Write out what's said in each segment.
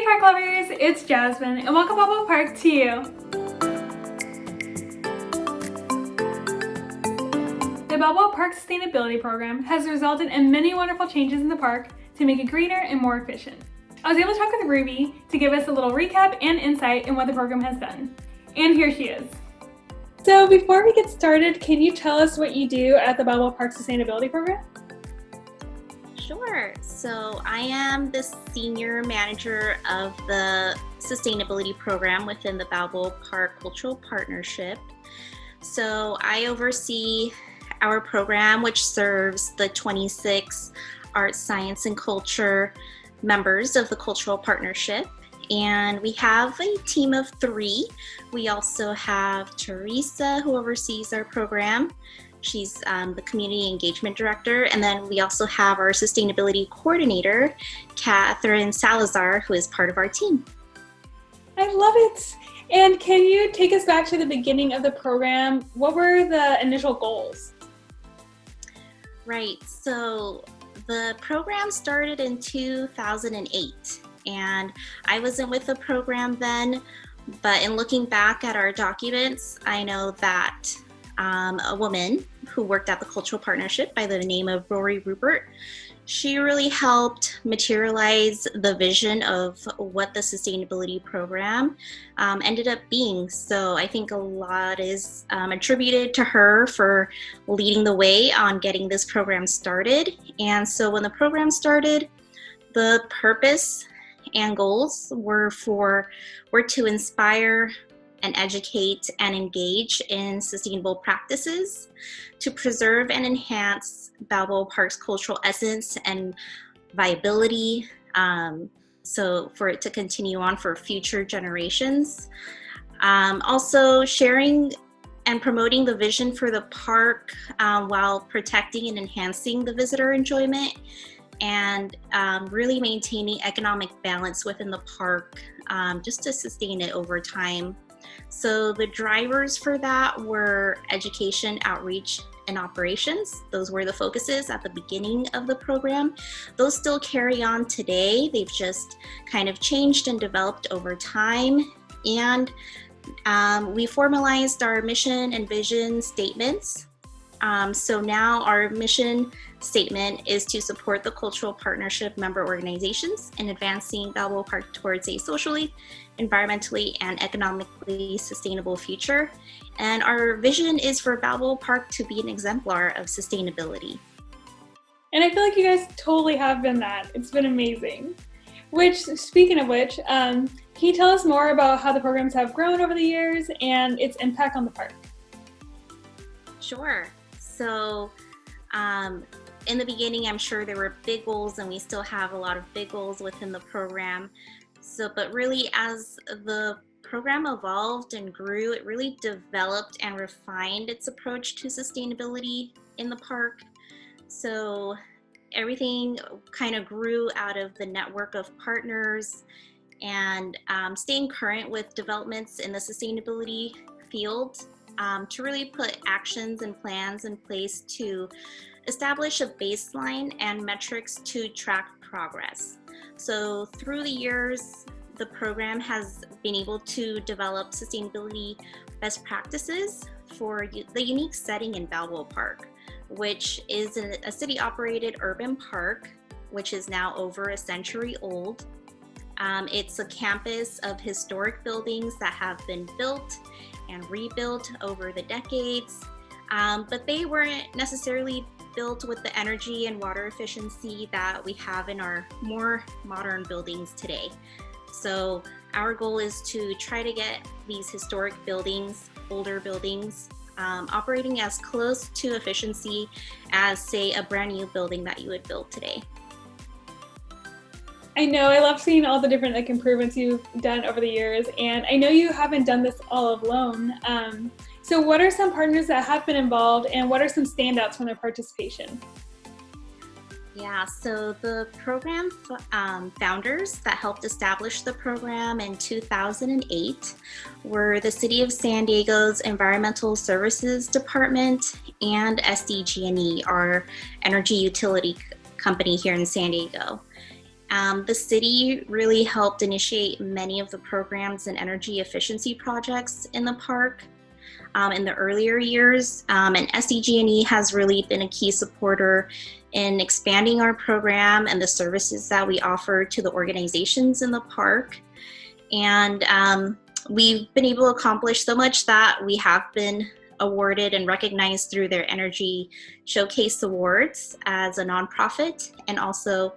park lovers, it's Jasmine and welcome Balboa Park to you. The Balboa Park Sustainability Program has resulted in many wonderful changes in the park to make it greener and more efficient. I was able to talk with Ruby to give us a little recap and insight in what the program has done. And here she is. So before we get started, can you tell us what you do at the Balboa Park Sustainability Program? Sure. So I am the senior manager of the sustainability program within the Balboa Park Cultural Partnership. So I oversee our program, which serves the 26 arts, science, and culture members of the Cultural Partnership. And we have a team of 3. We also have Teresa, who oversees our program. She's the community engagement director. And then we also have our sustainability coordinator, Catherine Salazar, who is part of our team. I love it. And can you take us back to the beginning of the program? What were the initial goals? Right. So the program started in 2008. And I wasn't with the program then, but in looking back at our documents, I know that a woman who worked at the Cultural Partnership by the name of Rory Rupert, she really helped materialize the vision of what the sustainability program ended up being. So I think a lot is attributed to her for leading the way on getting this program started. And so when the program started, the purpose and goals were to inspire and educate and engage in sustainable practices to preserve and enhance Balboa Park's cultural essence and viability, so for it to continue on for future generations. Also sharing and promoting the vision for the park while protecting and enhancing the visitor enjoyment, and really maintaining economic balance within the park just to sustain it over time. So the drivers for that were education, outreach, and operations. Those were the focuses at the beginning of the program. Those still carry on today. They've just kind of changed and developed over time. And we formalized our mission and vision statements. So now our mission statement is to support the Cultural Partnership member organizations in advancing Balboa Park towards a socially, environmentally, and economically sustainable future. And our vision is for Balboa Park to be an exemplar of sustainability. And I feel like you guys totally have been that. It's been amazing. Which, speaking of which, can you tell us more about how the programs have grown over the years and its impact on the park? Sure. So in the beginning, I'm sure there were big goals, and we still have a lot of big goals within the program. So, but really as the program evolved and grew, it really developed and refined its approach to sustainability in the park. So everything kind of grew out of the network of partners and staying current with developments in the sustainability field to really put actions and plans in place to establish a baseline and metrics to track progress. So through the years, the program has been able to develop sustainability best practices for the unique setting in Balboa Park, which is a city-operated urban park, which is now over a century old. It's a campus of historic buildings that have been built and rebuilt over the decades, but they weren't necessarily built with the energy and water efficiency that we have in our more modern buildings today. So our goal is to try to get these historic buildings, older buildings, operating as close to efficiency as, say, a brand new building that you would build today. I know, I love seeing all the different improvements you've done over the years, and I know you haven't done this all alone. So what are some partners that have been involved, and what are some standouts from their participation? Yeah, so the program founders that helped establish the program in 2008 were the City of San Diego's Environmental Services Department and SDG&E, our energy utility company here in San Diego. The city really helped initiate many of the programs and energy efficiency projects in the park in the earlier years. And SDG&E has really been a key supporter in expanding our program and the services that we offer to the organizations in the park. And we've been able to accomplish so much that we have been awarded and recognized through their Energy Showcase Awards as a nonprofit, and also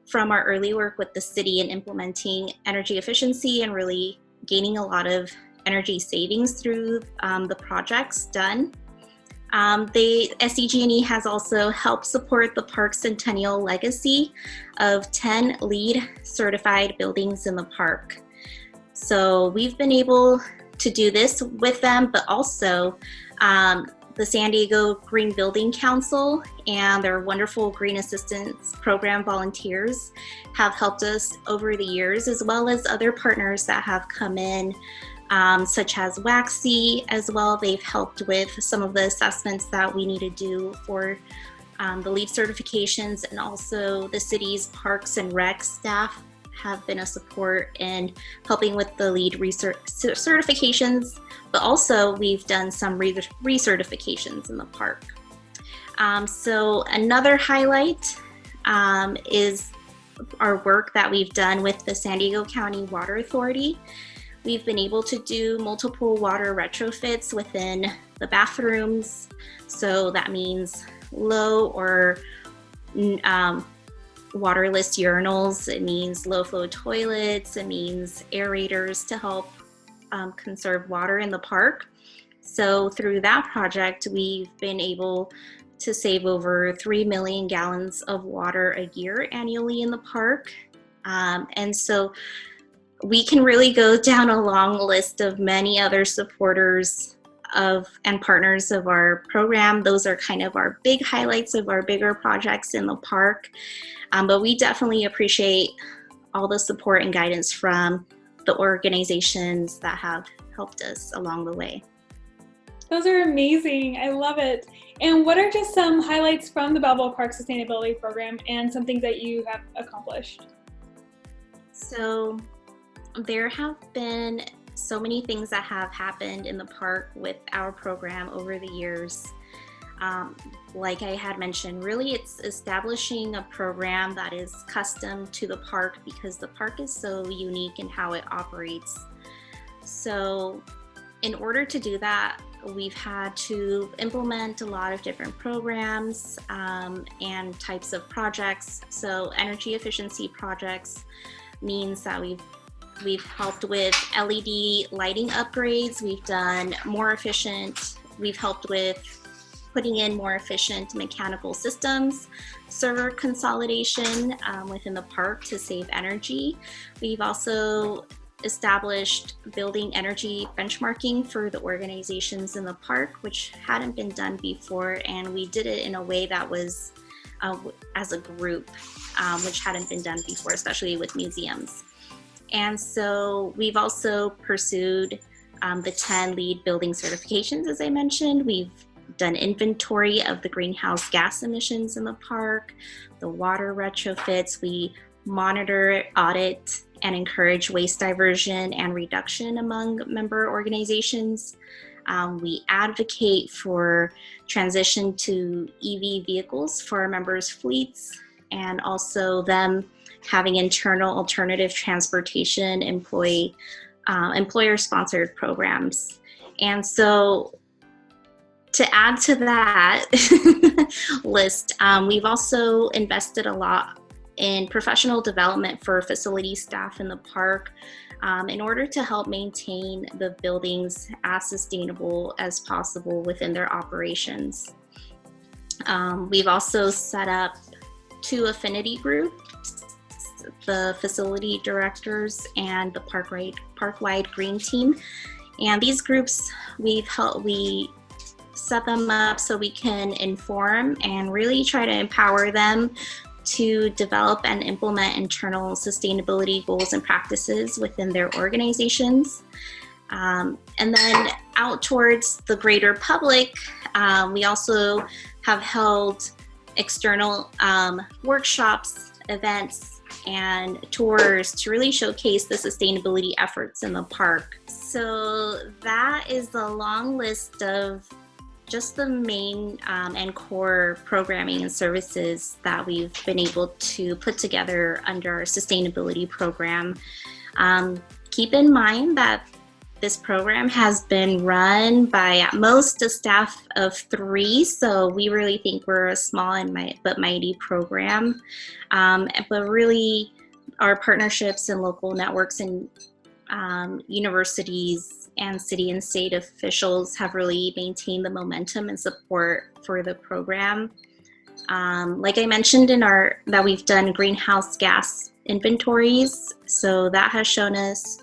from our early work with the city in implementing energy efficiency and really gaining a lot of energy savings through the projects done. The SDG&E has also helped support the park's centennial legacy of 10 LEED certified buildings in the park. So we've been able to do this with them, but also the San Diego Green Building Council and their wonderful Green Assistance Program volunteers have helped us over the years, as well as other partners that have come in, such as Waxy as well. They've helped with some of the assessments that we need to do for the LEED certifications, and also the city's Parks and Rec staff have been a support in helping with the LEED certifications, but also we've done some recertifications in the park. So another highlight is our work that we've done with the San Diego County Water Authority. We've been able to do multiple water retrofits within the bathrooms. So that means low or waterless urinals, it means low flow toilets, it means aerators to help conserve water in the park. So through that project, we've been able to save over 3 million gallons of water a year annually in the park. And so we can really go down a long list of many other supporters of and partners of our program. Those are kind of our big highlights of our bigger projects in the park. But we definitely appreciate all the support and guidance from the organizations that have helped us along the way. Those are amazing. I love it. And what are just some highlights from the Balboa Park Sustainability Program and some things that you have accomplished? So there have been so many things that have happened in the park with our program over the years. Like I had mentioned, really it's establishing a program that is custom to the park because the park is so unique in how it operates. So in order to do that, we've had to implement a lot of different programs and types of projects. So energy efficiency projects means that we've helped with LED lighting upgrades. We've done more efficient, we've helped with putting in more efficient mechanical systems, server consolidation within the park to save energy. We've also established building energy benchmarking for the organizations in the park, which hadn't been done before, and we did it in a way that was as a group, which hadn't been done before, especially with museums. And so we've also pursued the 10 LEED building certifications, as I mentioned. We've done inventory of the greenhouse gas emissions in the park, the water retrofits. We monitor, audit, and encourage waste diversion and reduction among member organizations. We advocate for transition to EV vehicles for our members' fleets, and also them having internal alternative transportation employer-sponsored programs. And so to add to that list, we've also invested a lot in professional development for facility staff in the park in order to help maintain the buildings as sustainable as possible within their operations. We've also set up 2 affinity groups, the facility directors and the park-wide green team. And these groups, we set them up so we can inform and really try to empower them to develop and implement internal sustainability goals and practices within their organizations. And then out towards the greater public, we also have held external workshops, events, and tours to really showcase the sustainability efforts in the park. So that is the long list of just the main and core programming and services that we've been able to put together under our sustainability program. Keep in mind that this program has been run by at most a staff of 3, so we really think we're a small but mighty program. But really, our partnerships and local networks and universities and city and state officials have really maintained the momentum and support for the program. Like I mentioned that we've done greenhouse gas inventories, so that has shown us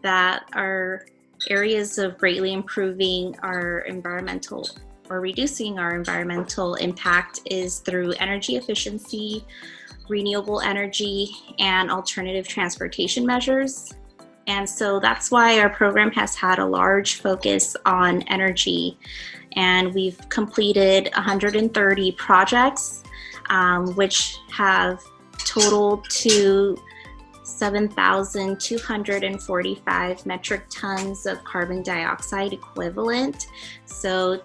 that our areas of greatly improving our environmental or reducing our environmental impact is through energy efficiency, renewable energy, and alternative transportation measures. And so that's why our program has had a large focus on energy. And we've completed 130 projects, which have totaled to 7,245 metric tons of carbon dioxide equivalent. So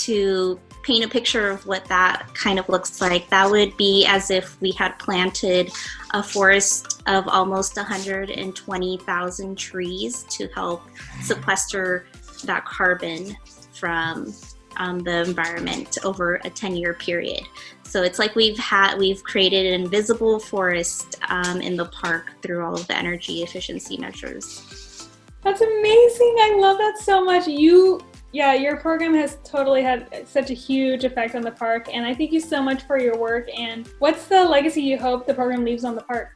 to paint a picture of what that kind of looks like, that would be as if we had planted a forest of almost 120,000 trees to help sequester that carbon from the environment over a 10-year period. So it's like we've created an invisible forest in the park through all of the energy efficiency measures. That's amazing. I love that so much. Your program has totally had such a huge effect on the park, and I thank you so much for your work. And what's the legacy you hope the program leaves on the park?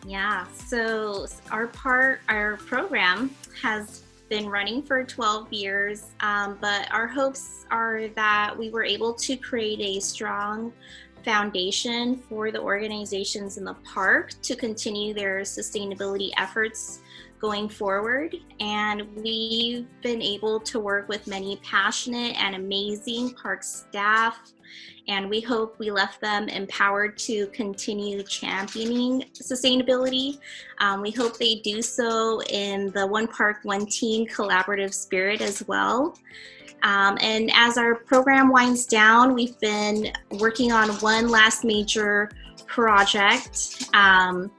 Yeah, so our program has been running for 12 years, but our hopes are that we were able to create a strong foundation for the organizations in the park to continue their sustainability efforts going forward. And we've been able to work with many passionate and amazing park staff, and we hope we left them empowered to continue championing sustainability. We hope they do so in the One Park, One Team collaborative spirit as well. And as our program winds down, we've been working on one last major project, and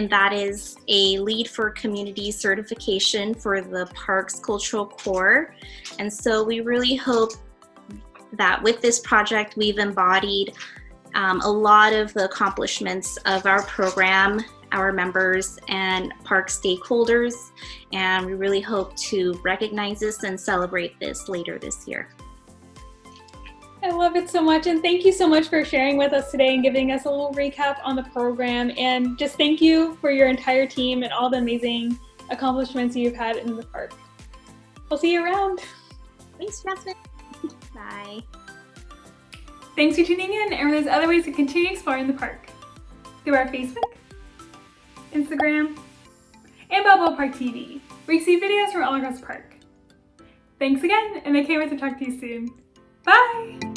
that is a Lead for Community certification for the park's cultural core. And so we really hope that with this project, we've embodied a lot of the accomplishments of our program, our members, and park stakeholders. And we really hope to recognize this and celebrate this later this year. I love it so much, and thank you so much for sharing with us today and giving us a little recap on the program. And just thank you for your entire team and all the amazing accomplishments you've had in the park. We'll see you around. Thanks, Jasmine. Bye. Thanks for tuning in, and there's other ways to continue exploring the park through our Facebook, Instagram, and Balboa Park TV, where you see videos from all across the park. Thanks again, and I can't wait to talk to you soon. Bye!